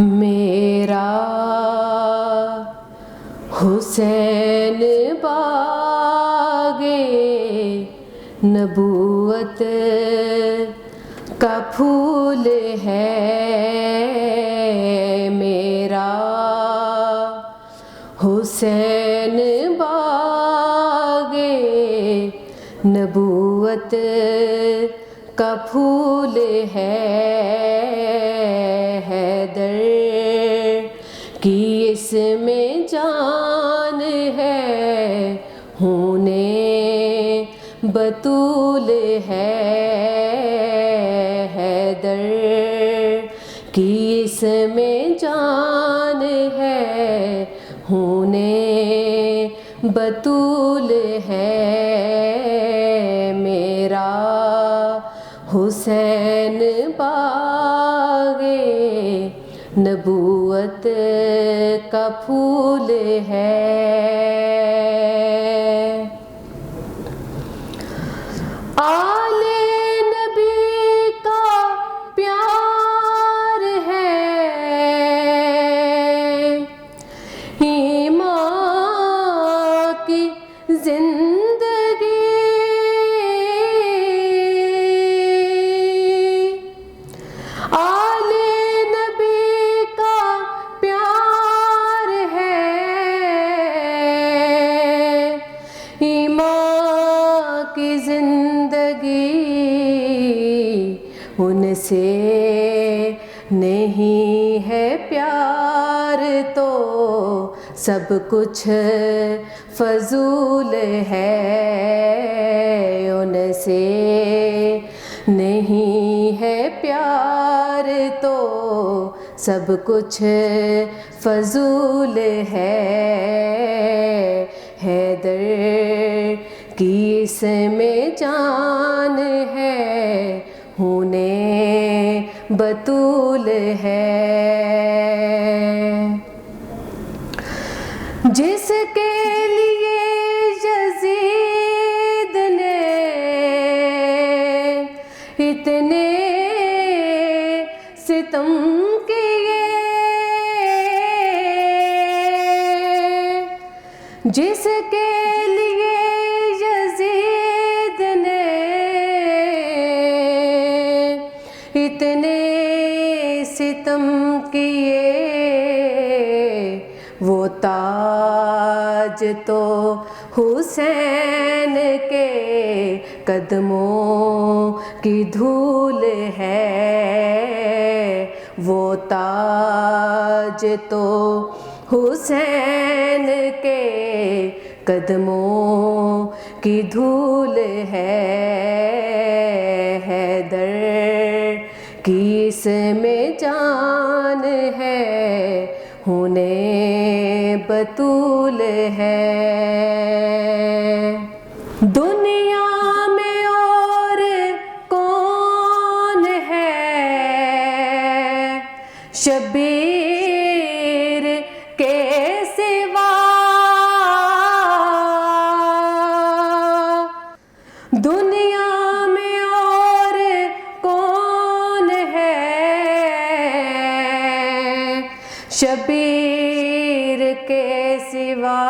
میرا حسین باغ نبوت کا پھول ہے، میرا حسین باغ نبوت کا پھول ہے، حیدر کی اس میں جان ہے، ہونے بطول ہے، حیدر کی اس میں جان ہے، ہونے بطول ہے، میرا حسین باغ نبوت کا پھول ہے۔ آل نبی کا پیار ہے، ایمان کی زندگی، آل نبی کا پیار ہے، ایمان کی زندگی، ان سے نہیں ہے پیار تو سب کچھ فضول ہے، ان سے نہیں ہے پیار تو سب کچھ فضول ہے، حیدر کی اس میں جان ہے، ہونے بطول ہے، جس کے لیے یزید نے اتنے ستم کیے، جس کے لیے یزید نے اتنے ستم کیے، وہ تاج تو حسین کے قدموں کی دھول ہے، وہ تاج تو حسین کے قدموں کی دھول ہے، حیدر کی اس میں جان ہے، ہونے بطول ہے، دنیا میں اور کون ہے شبیر کے سوا، دنیا میں اور کون ہے شبیر کے سوا،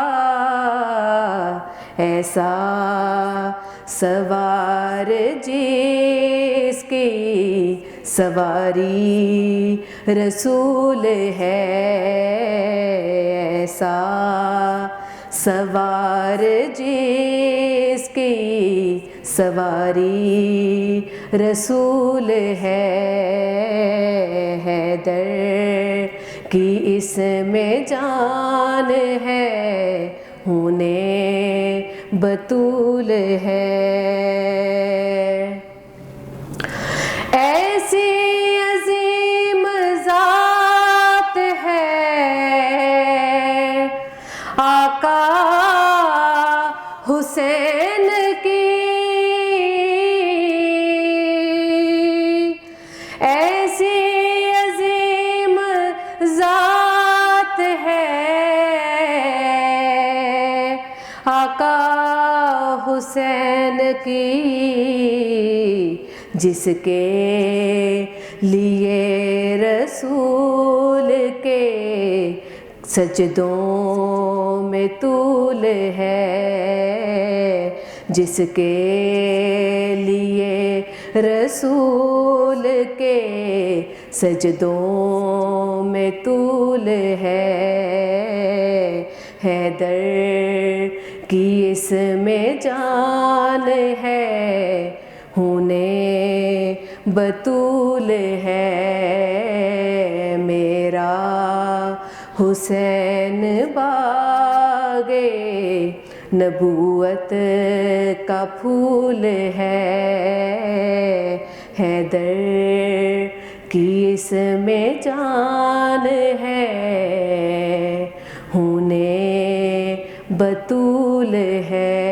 ایسا سوار جس کی سواری رسول ہے، ایسا سوار جس کی سواری رسول ہے، حیدر کی اس میں جان ہے، ہونے بطول ہے، ایسی عظیم ذات ہے آقا حسین کی، ایسی عظیم ذات ہے آقا حسین کی، جس کے لیے رسول کے سجدوں میں طول ہے، جس کے لیے رسول کے سجدوں میں طول ہے، حیدر کی اس میں جان ہے، ہونے بطول ہے، میرا حسین باغے نبوت کا پھول ہے، حیدر کی اس میں جان ہے، ہونے بطول ہے۔